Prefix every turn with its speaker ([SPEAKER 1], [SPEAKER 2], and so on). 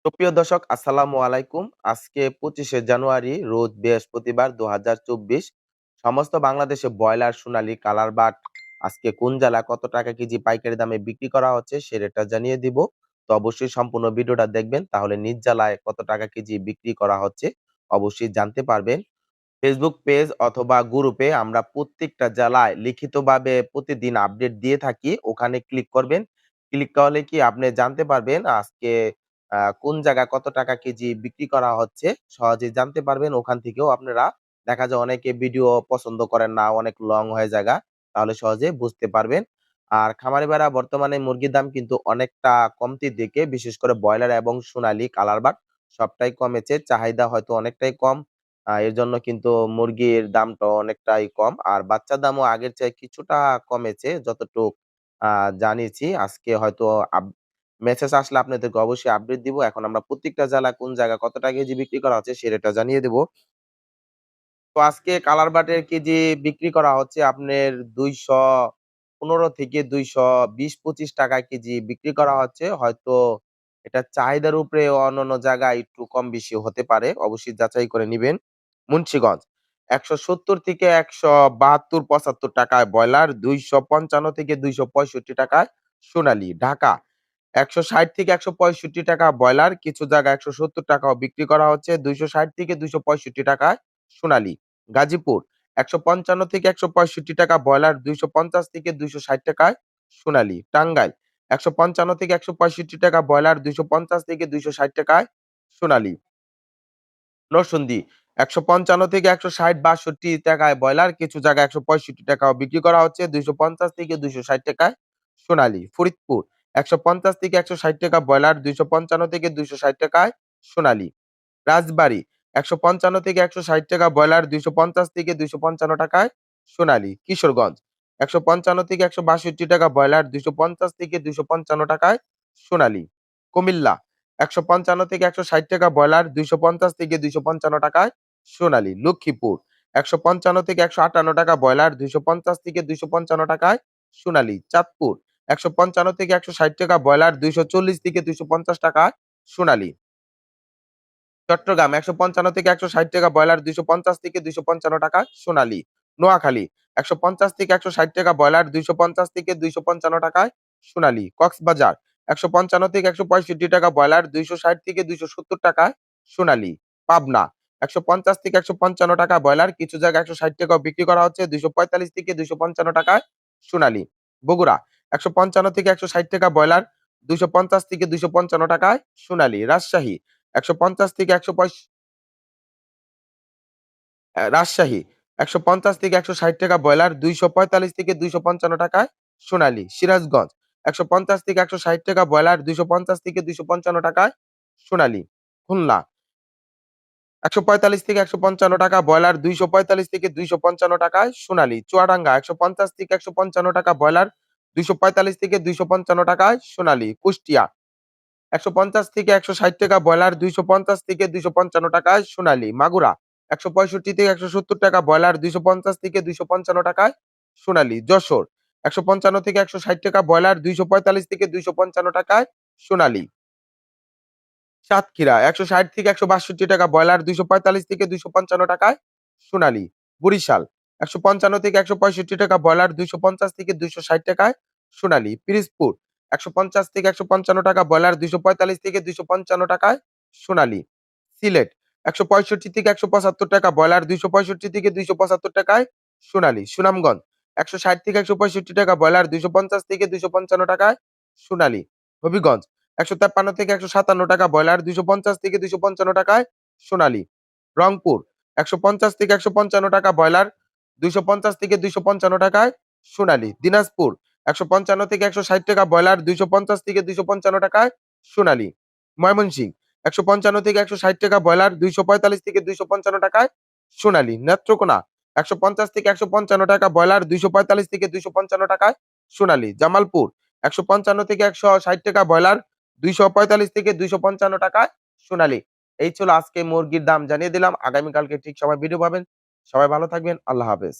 [SPEAKER 1] সুপ্রিয় দর্শক, আসসালামু আলাইকুম। আজকে 25শে জানুয়ারি, রোজ বৃহস্পতিবার ২০২৪। সমস্ত বাংলাদেশে ব্রয়লার সোনালী কালার বাট আজকে কোন জেলায় কত টাকা কেজি পাইকারি দামে বিক্রি করা হচ্ছে সে রেটটা জানিয়ে দিব। তো অবশ্যই সম্পূর্ণ ভিডিওটা দেখবেন, তাহলে নিজ জেলায় কত টাকা কেজি বিক্রি করা হচ্ছে অবশ্যই জানতে পারবেন। ফেসবুক পেজ অথবা গ্রুপে আমরা প্রত্যেকটা জেলায় লিখিতভাবে প্রতিদিন আপডেট দিয়ে থাকি। ওখানে ক্লিক করবেন। ক্লিক করলে কি আপনি জানতে পারবেন আজকে কোন জায়গায় কত টাকা কেজি বিক্রি করা হচ্ছে সহজেই জানতে পারবেন। ওখান থেকেও আপনারা দেখা যায় অনেকে ভিডিও পছন্দ করেন না, অনেক লং হয়ে জায়গা, তাহলে সহজে বুঝতে পারবেন। আর খামারি ভাইরা বর্তমানে মুরগির দাম কিন্তু অনেকটা কমতির দিকে, বিশেষ করে ব্রয়লার এবং সোনালী কালার বাট সবটাই কমেছে। চাহিদা হয়তো অনেকটাই কম। এর জন্য কিন্তু মুরগির দামটা অনেকটাই কম। আর বাচ্চার দামও আগের চেয়ে কিছুটা কমেছে যতটুক জানিয়েছি। আজকে হয়তো মেসেজ আসলে আপনাদেরকে অবশ্যই আপডেট দিব। এখন আমরা প্রত্যেকটা জেলায় কোন জায়গায় কত টাকা কেজি বিক্রি করা হচ্ছে সে রেটটা জানিয়ে দেব। তো আজকে কালার বাটের কেজি বিক্রি করা হচ্ছে আপনার ২১৫ থেকে ২২০-২৫ টাকা কেজি বিক্রি করা হচ্ছে। হয়তো এটা চাহিদার উপরে অন্যান্য জায়গায় একটু কম বেশি হতে পারে। অবশ্যই যাচাই করে নিবেন। মুন্সিগঞ্জ ১৭০ থেকে ১৭২-৭৫ টাকায় ব্রয়লার, ২৫৫ থেকে ২৬৫ টাকায় সোনালী। ঢাকা ১৬০ থেকে ১৬৫ টাকা ব্রয়লার, কিছু জায়গায় ১৭০ টাকাও বিক্রি করা হচ্ছে। ২৬০ থেকে ২৬৫ টাকায় সোনালী। গাজীপুর ১৫৫ থেকে ১৬৫ টাকা ব্রয়লার, ২৫০ থেকে ২৬০ টাকায় সোনালী। টাঙ্গাইল ১৫৫ থেকে ১৬৫ টাকা ব্রয়লার, ২৫০ থেকে ২৬০ টাকায় সোনালী। নরসিংদী ১৫৫ থেকে ১৬০-৬২ টাকায় ব্রয়লার, কিছু জায়গায় ১৬৫ টাকাও বিক্রি করা হচ্ছে। ২৫০ থেকে ২৬০ টাকায় সোনালী। ফরিদপুর ১৫০ থেকে ১৬০ টাকা ব্রয়লার, ২৫৫ থেকে ২৬০ টাকায় সোনালী। রাজবাড়ী ১৫৫ থেকে ১৬০ টাকা ব্রয়লার, ২৫০ থেকে ২৫৫ টাকায় সোনালী। কিশোরগঞ্জ ১৫৫ থেকে ১৬২ টাকা ব্রয়লার, ২৫০ থেকে ২৫৫ টাকায় সোনালী। কুমিল্লা ১৫৫ থেকে ১৬০ টাকা ব্রয়লার, ২৫০ থেকে ২৫৫ টাকায় সোনালী। লক্ষ্মীপুর ১৫৫ থেকে ১৫৮ টাকা ব্রয়লার, ২৫০ থেকে ২৫৫ টাকায় সোনালী। চাঁদপুর ১৫৫ থেকে ১৬০ টাকা ব্রয়লার, ২৪০ থেকে ২৫০ টাকায় সোনালী। চট্টগ্রাম ১৫৫ থেকে ১৬০ টাকা ব্রয়লার, ২৫০ থেকে ২৫৫ টাকা সোনালী। নোয়াখালী ১৫০ থেকে ১৬০ টাকা ব্রয়লার, ২৫০ থেকে ২৫৫ টাকায় সোনালী। কক্সবাজার ১৫৫ থেকে ১৬৫ টাকা ব্রয়লার, ২৬০ থেকে ২৭০ টাকায় সোনালী। পাবনা ১৫০ থেকে ১৫৫ টাকা ব্রয়লার, কিছু জায়গায় ১৬০ টাকাও বিক্রি করা হচ্ছে। ২৪৫ থেকে ২৫৫ টাকায় সোনালী। বগুড়া ১৫৫ থেকে ১৬০ টাকা ব্রয়লার, ২৫০ থেকে ২৫৫ টাকায় সোনালী। রাজশাহী ১৫০ থেকে ১৫০ রাজশাহী ১৫০ থেকে ১৬০ টাকা ব্রয়লার, ২৪৫ থেকে ২৫৫ টাকায় সোনালী। সিরাজগঞ্জ ১৫০ থেকে ১৬০ টাকা ব্রয়লার, ২৫০ থেকে ২৫৫ টাকায় সোনালী। খুলনা ১৪৫ থেকে ১৫৫ টাকা ব্রয়লার, ২৪৫ থেকে ২৫৫ টাকায় সোনালী। চুয়াডাঙ্গা ১৫০ থেকে ১৫৫ টাকা ব্রয়লার, ২৪৫ থেকে ২৫৫ টাকায় সোনালী। কুষ্টিয়া ১৫০ থেকে ১৬০ টাকা ব্রয়লার, ২৫০ থেকে ২৫৫ টাকায় সোনালী। মাগুরা ১৬৫ থেকে ১৭০ টাকা ব্রয়লার, ২৫০ থেকে ২৫৫ টাকায় সোনালী। যশোর ১৫৫ থেকে ১৬০ টাকা ব্রয়লার, ২৪৫ থেকে ২৫৫ টাকায় সোনালী। সাতক্ষীরা ১৬০ থেকে ১৬২ টাকা ব্রয়লার, ২৪৫ থেকে ২৫৫ টাকায় সোনালী। বরিশাল ১৫৫ থেকে ১৬৫ টাকা ব্রয়লার, ২৫০ থেকে ২৬০ টাকায় সোনালী। পিরোজপুর ১৫০ থেকে ১৫৫ টাকা ব্রয়লার, ২৪৫ থেকে ২৫৫ টাকায় সোনালী। সিলেট ১৬৫ থেকে ১৭৫ টাকা ব্রয়লার, ২৬৫ থেকে ২৭৫ টাকায় সোনালী। সুনামগঞ্জ ১৬০ থেকে ১৬৫ টাকা ব্রয়লার, ২৫০ থেকে ২৫৫ টাকায় সোনালী। হবিগঞ্জ ১৫৩ থেকে ১৫৭ টাকা ব্রয়লার, ২৫০ থেকে ২৫৫ টাকায় সোনালী। রংপুর ১৫০ থেকে ১৫৫ টাকা ব্রয়লার, ২৫০ থেকে ২৫৫ টাকায় সোনালী। দিনাজপুর ১৫৫ থেকে ১৬০ টাকা ব্রয়লার, ২৫০ থেকে ২৫৫ টাকায় সোনালী। ময়মনসিংহ ১৫৫ থেকে ১৬০ টাকা ব্রয়লার, ২৪৫ থেকে ২৫৫ টাকায় সোনালী। নেত্রকোনা ১৫০ থেকে ১৫৫ টাকা ব্রয়লার, ২৪৫ থেকে ২৫৫ টাকায় সোনালী। জামালপুর ১৫৫ থেকে ১৬০ টাকা ব্রয়লার, ২৪৫ থেকে ২৫৫ টাকায় সোনালী। এই ছিল আজকে মুরগির দাম জানিয়ে দিলাম। আগামীকালকে ঠিক সময় ভিডিও পাবেন। সবাই ভালো থাকবেন। আল্লাহ হাফেজ।